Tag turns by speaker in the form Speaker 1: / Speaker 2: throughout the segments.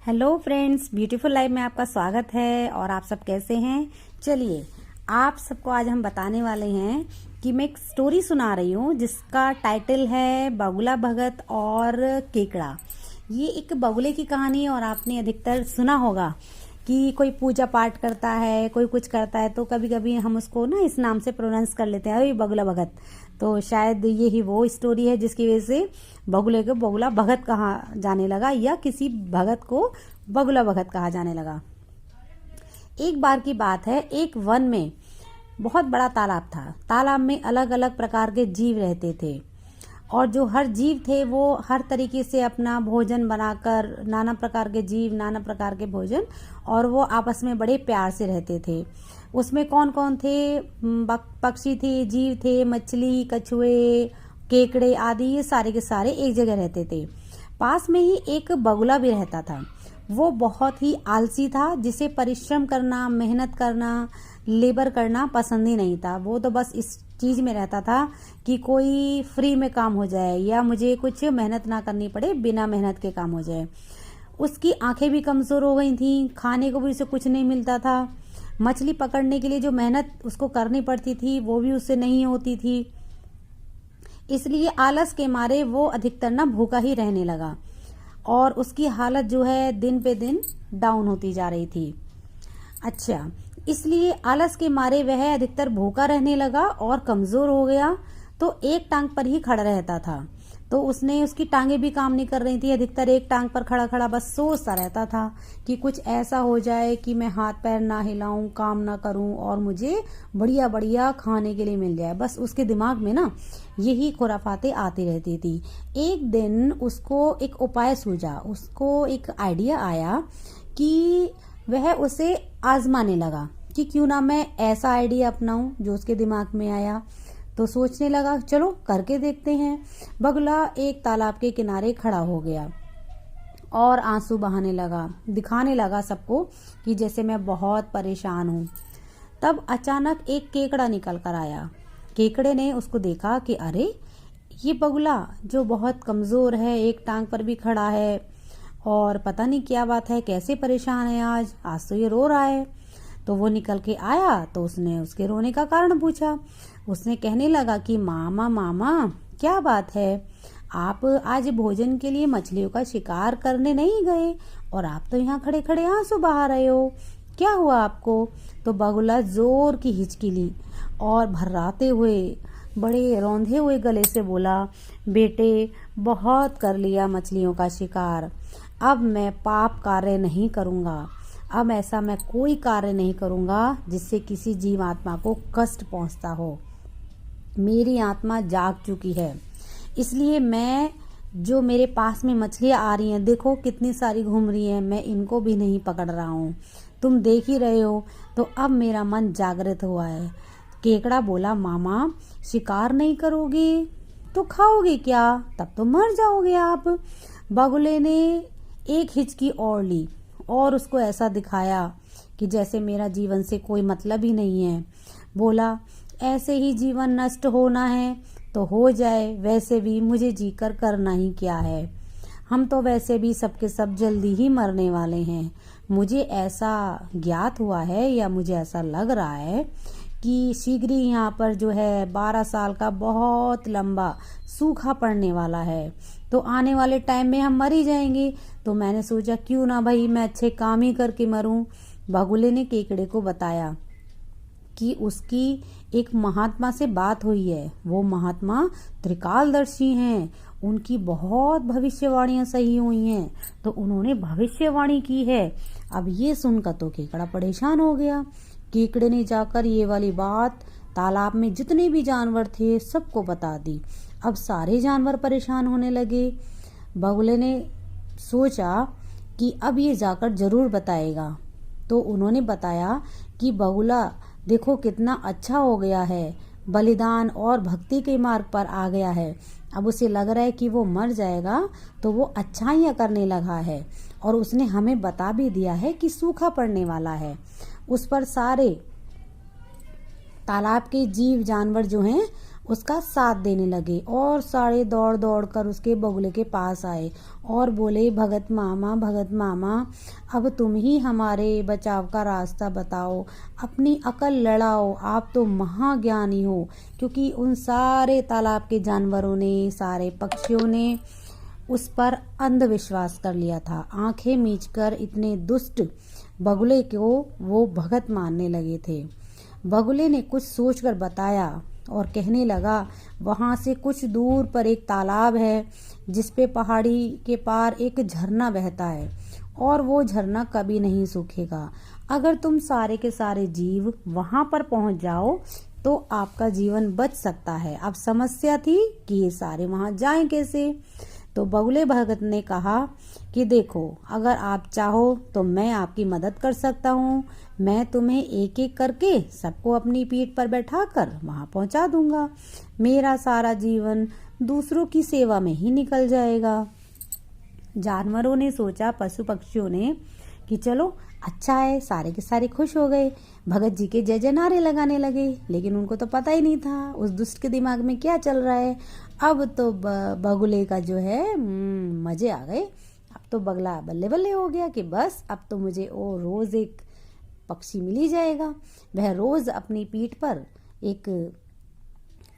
Speaker 1: Hello friends, beautiful life में आपका स्वागत है। और आप सब कैसे हैं? चलिए, आप सबको आज हम बताने वाले हैं कि मैं एक स्टोरी सुना रही हूँ जिसका टाइटल है बगुला भगत और केकड़ा। ये एक बगुले की कहानी है और आपने अधिकतर सुना होगा कि कोई पूजा पाठ करता है, कोई कुछ करता है तो कभी कभी हम उसको ना इस नाम से प्रोनाउंस कर लेते हैं, अरे बगुला भगत। तो शायद ये ही वो स्टोरी है जिसकी वजह से बगुले को बगुला भगत कहा जाने लगा या किसी भगत को बगुला भगत कहा जाने लगा। एक बार की बात है, एक वन में बहुत बड़ा तालाब था। तालाब में अलग अलग प्रकार के जीव रहते थे और जो हर जीव थे वो हर तरीके से अपना भोजन बनाकर, नाना प्रकार के जीव नाना प्रकार के भोजन, और वो आपस में बड़े प्यार से रहते थे। उसमें कौन कौन थे? पक्षी थे, जीव थे, मछली, कछुए, केकड़े आदि, ये सारे के सारे एक जगह रहते थे। पास में ही एक बगुला भी रहता था। वो बहुत ही आलसी था, जिसे परिश्रम करना, मेहनत करना, लेबर करना पसंद ही नहीं था। वो तो बस इस चीज में रहता था कि कोई फ्री में काम हो जाए या मुझे कुछ मेहनत ना करनी पड़े, बिना मेहनत के काम हो जाए। उसकी आंखें भी कमजोर हो गई थीं, खाने को भी उसे कुछ नहीं मिलता था। मछली पकड़ने के लिए जो मेहनत उसको करनी पड़ती थी वो भी उससे नहीं होती थी। इसलिए आलस के मारे वो अधिकतर ना भूखा ही रहने लगा और उसकी हालत जो है दिन पे दिन डाउन होती जा रही थी। अच्छा, इसलिए आलस के मारे वह अधिकतर भूखा रहने लगा और कमजोर हो गया। तो एक टांग पर ही खड़ा रहता था। तो उसकी टांगे भी काम नहीं कर रही थी। अधिकतर एक टांग पर खड़ा खड़ा बस सोचता रहता था कि कुछ ऐसा हो जाए कि मैं हाथ पैर ना हिलाऊं, काम ना करूं और मुझे बढ़िया बढ़िया खाने के लिए मिल जाए। बस उसके दिमाग में ना यही खुराफातें आती रहती थी। एक दिन उसको एक उपाय सूझा, उसको एक आइडिया आया कि वह उसे आजमाने लगा कि क्यों ना मैं ऐसा आइडिया अपनाऊं जो उसके दिमाग में आया। तो सोचने लगा, चलो करके देखते हैं। बगुला एक तालाब के किनारे खड़ा हो गया और आंसू बहाने लगा, दिखाने लगा सबको कि जैसे मैं बहुत परेशान हूँ। तब अचानक एक केकड़ा निकल कर आया। केकड़े ने उसको देखा कि अरे, ये बगुला जो बहुत कमजोर है, एक टांग पर भी खड़ा है और पता नहीं क्या बात है, कैसे परेशान है आज तो ये रो रहा है। तो वो निकल के आया तो उसने उसके रोने का कारण पूछा। उसने कहने लगा कि मामा मामा, क्या बात है, आप आज भोजन के लिए मछलियों का शिकार करने नहीं गए और आप तो यहाँ खड़े खड़े आंसू बहा रहे हो, क्या हुआ आपको? तो बगुला जोर की हिचकी ली और भर्राते हुए, बड़े रौंधे हुए गले से बोला, बेटे, बहुत कर लिया मछलियों का शिकार, अब मैं पाप कार्य नहीं करूँगा। अब ऐसा मैं कोई कार्य नहीं करूँगा जिससे किसी जीवात्मा को कष्ट पहुँचता हो। मेरी आत्मा जाग चुकी है, इसलिए मैं, जो मेरे पास में मछलियाँ आ रही हैं, देखो कितनी सारी घूम रही हैं, मैं इनको भी नहीं पकड़ रहा हूँ, तुम देख ही रहे हो। तो अब मेरा मन जागृत हुआ है। केकड़ा बोला, मामा, शिकार नहीं करोगे तो खाओगे क्या? तब तो मर जाओगे आप। बगुले ने एक हिचकी और ली और उसको ऐसा दिखाया कि जैसे मेरा जीवन से कोई मतलब ही नहीं है। बोला, ऐसे ही जीवन नष्ट होना है तो हो जाए, वैसे भी मुझे जीकर करना ही क्या है, हम तो वैसे भी सबके सब जल्दी ही मरने वाले हैं। मुझे ऐसा ज्ञात हुआ है या मुझे ऐसा लग रहा है कि शीघ्र ही यहाँ पर जो है 12 साल का बहुत लंबा सूखा पड़ने वाला है, तो आने वाले टाइम में हम मर ही जाएंगे। तो मैंने सोचा क्यों ना भाई मैं अच्छे काम ही करके मरूं। बगुले ने केकड़े को बताया कि उसकी एक महात्मा से बात हुई है। वो महात्मा त्रिकालदर्शी हैं, उनकी बहुत भविष्यवाणियां सही हुई हैं, तो उन्होंने भविष्यवाणी की है। अब ये सुनकर तो केकड़ा परेशान हो गया। केकड़े ने जाकर ये वाली बात तालाब में जितने भी जानवर थे सबको बता दी। अब सारे जानवर परेशान होने लगे। बगुले ने सोचा कि अब ये जाकर जरूर बताएगा। तो उन्होंने बताया कि बगुला देखो कितना अच्छा हो गया है, बलिदान और भक्ति के मार्ग पर आ गया है। अब उसे लग रहा है कि वो मर जाएगा तो वो अच्छाइयाँ करने लगा है और उसने हमें बता भी दिया है कि सूखा पड़ने वाला है। उस पर सारे तालाब के जीव जानवर जो हैं उसका साथ देने लगे और सारे दौड़ दौड़ कर उसके बगुले के पास आए और बोले, भगत मामा, अब तुम ही हमारे बचाव का रास्ता बताओ, अपनी अकल लड़ाओ, आप तो महाज्ञानी हो। क्योंकि उन सारे तालाब के जानवरों ने, सारे पक्षियों ने उस पर अंधविश्वास कर लिया था। आंखें मीचकर इतने दुष्ट बगुले को वो भगत मानने लगे थे। बगुले ने कुछ सोचकर बताया और कहने लगा, वहां से कुछ दूर पर एक तालाब है जिस पे पहाड़ी के पार एक झरना बहता है और वो झरना कभी नहीं सूखेगा। अगर तुम सारे के सारे जीव वहां पर पहुंच जाओ तो आपका जीवन बच सकता है। अब समस्या थी कि ये सारे वहां जाएं कैसे। तो बगुले भगत ने कहा कि देखो, अगर आप चाहो तो मैं आपकी मदद कर सकता हूँ। मैं तुम्हें एक एक करके सबको अपनी पीठ पर बैठाकर वहां पहुंचा दूंगा। मेरा सारा जीवन दूसरों की सेवा में ही निकल जाएगा। जानवरों ने सोचा, पशु पक्षियों ने, कि चलो अच्छा है। सारे के सारे खुश हो गए, भगत जी के जय जय नारे लगाने लगे। लेकिन उनको तो पता ही नहीं था उस दुष्ट के दिमाग में क्या चल रहा है। अब तो बगुले का जो है मजे आ गए। अब तो बगला बल्ले बल्ले हो गया कि बस अब तो मुझे रोज एक पक्षी मिल ही जाएगा। वह रोज अपनी पीठ पर एक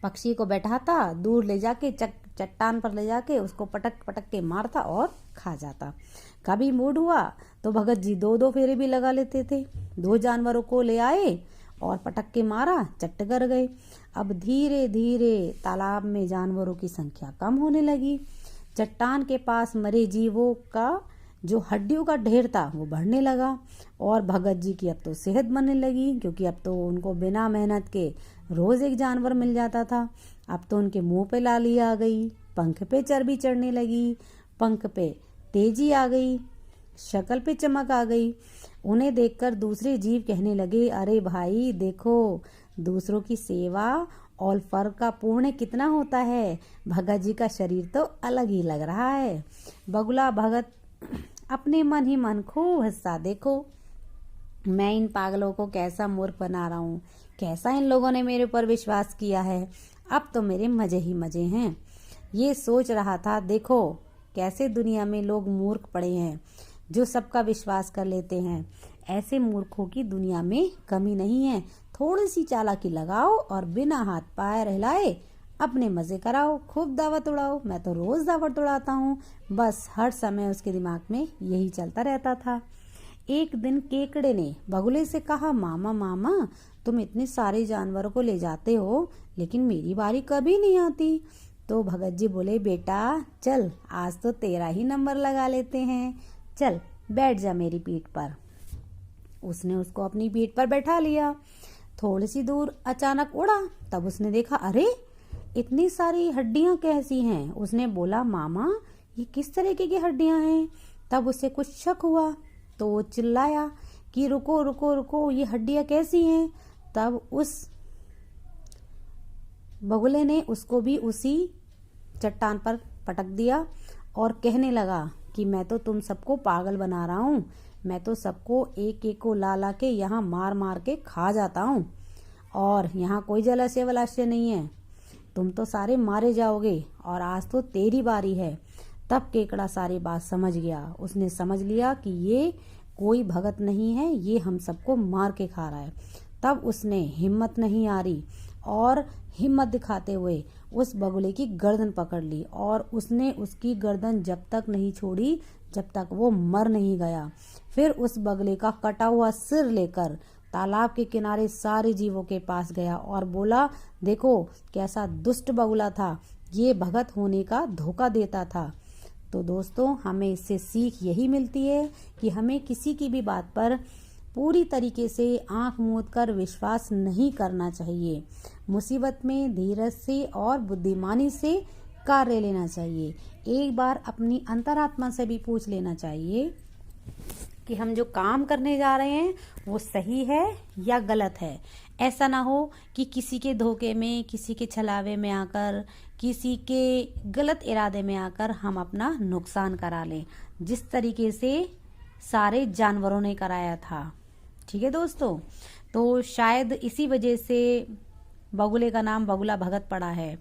Speaker 1: पक्षी को बैठाता, दूर ले जाके चट्टान पर ले जाके उसको पटक पटक के मारता और खा जाता। कभी मूड हुआ तो भगत जी दो दो फेरे भी लगा लेते थे। दो जानवरों को ले आए और पटक के मारा, चट्ट कर गए। अब धीरे धीरे तालाब में जानवरों की संख्या कम होने लगी। चट्टान के पास मरे जीवों का जो हड्डियों का ढेर था वो बढ़ने लगा और भगत जी की अब तो सेहत बनने लगी, क्योंकि अब तो उनको बिना मेहनत के रोज एक जानवर मिल जाता था। अब तो उनके मुंह पे लाली आ गई, पंख पे चर्बी चढ़ने लगी, पंख पे तेजी आ गई, शक्ल पे चमक आ गई। उन्हें देखकर दूसरे जीव कहने लगे, अरे भाई देखो, दूसरों की सेवा और फर का पुण्य कितना होता है। भगत जी का शरीर तो अलग ही लग रहा है। बगुला भगत अपने मन ही मन खूब हंसा, देखो मैं इन पागलों को कैसा मूर्ख बना रहा हूँ, कैसा इन लोगों ने मेरे ऊपर विश्वास किया है। अब तो मेरे मजे ही मजे हैं। ये सोच रहा था, देखो कैसे दुनिया में लोग मूर्ख पड़े हैं जो सबका विश्वास कर लेते हैं। ऐसे मूर्खों की दुनिया में कमी नहीं है। थोड़ी सी चालाकी लगाओ और बिना हाथ पैर हिलाए अपने मजे कराओ, खूब दावत उड़ाओ। मैं तो रोज दावत उड़ाता हूँ। बस हर समय उसके दिमाग में यही चलता रहता था। एक दिन केकड़े ने बगुले से कहा, मामा तुम इतने सारे जानवरों को ले जाते हो लेकिन मेरी बारी कभी नहीं आती। तो भगत जी बोले, बेटा चल आज तो तेरा ही नंबर लगा लेते हैं, चल बैठ जा मेरी पीठ पर। उसने उसको अपनी पीठ पर बैठा लिया। थोड़ी सी दूर अचानक उड़ा, तब उसने देखा, अरे इतनी सारी हड्डियां कैसी हैं। उसने बोला, मामा ये किस तरीके की हड्डियां हैं। तब उसे कुछ शक हुआ तो वो चिल्लाया कि रुको रुको रुको, ये हड्डियां कैसी हैं। तब उस बगुले ने उसको भी उसी चट्टान पर पटक दिया और कहने लगा कि मैं तो तुम सबको पागल बना रहा हूँ। मैं तो सबको एक एक को ला ला के यहाँ मार मार के खा जाता हूँ और यहाँ कोई जलाशय वलाशय नहीं है। तुम तो सारे मारे जाओगे और आज तो तेरी बारी है। तब केकड़ा सारी बात समझ गया। उसने समझ लिया कि ये कोई भगत नहीं है, ये हम सबको मार के खा रहा है। तब उसने हिम्मत नहीं हारी और हिम्मत दिखाते हुए उस बगुले की गर्दन पकड़ ली और उसने उसकी गर्दन जब तक नहीं छोड़ी जब तक वो मर नहीं गया। फिर उस बगुले का कटा हुआ सिर लेकर तालाब के किनारे सारे जीवों के पास गया और बोला, देखो कैसा दुष्ट बगुला था, ये भगत होने का धोखा देता था। तो दोस्तों, हमें इससे सीख यही मिलती है कि हमें किसी की भी बात पर पूरी तरीके से आंख मूंद कर विश्वास नहीं करना चाहिए। मुसीबत में धीरज से और बुद्धिमानी से कार्य लेना चाहिए। एक बार अपनी अंतरात्मा से भी पूछ लेना चाहिए कि हम जो काम करने जा रहे हैं वो सही है या गलत है। ऐसा ना हो कि किसी के धोखे में, किसी के छलावे में आकर, किसी के गलत इरादे में आकर हम अपना नुकसान करा लें, जिस तरीके से सारे जानवरों ने कराया था। ठीक है दोस्तों, तो शायद इसी वजह से बगुले का नाम बगुला भगत पड़ा है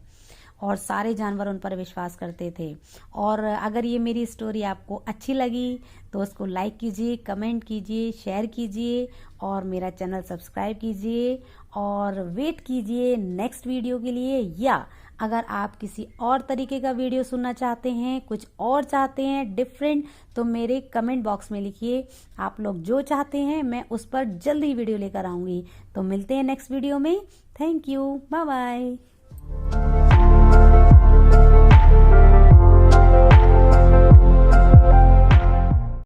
Speaker 1: और सारे जानवर उन पर विश्वास करते थे। और अगर ये मेरी स्टोरी आपको अच्छी लगी तो उसको लाइक कीजिए, कमेंट कीजिए, शेयर कीजिए और मेरा चैनल सब्सक्राइब कीजिए और वेट कीजिए नेक्स्ट वीडियो के लिए। या अगर आप किसी और तरीके का वीडियो सुनना चाहते हैं, कुछ और चाहते हैं डिफरेंट, तो मेरे कमेंट बॉक्स में लिखिए। आप लोग जो चाहते हैं मैं उस पर जल्दी वीडियो लेकर आऊंगी। तो मिलते हैं नेक्स्ट वीडियो में। Thank you, bye bye.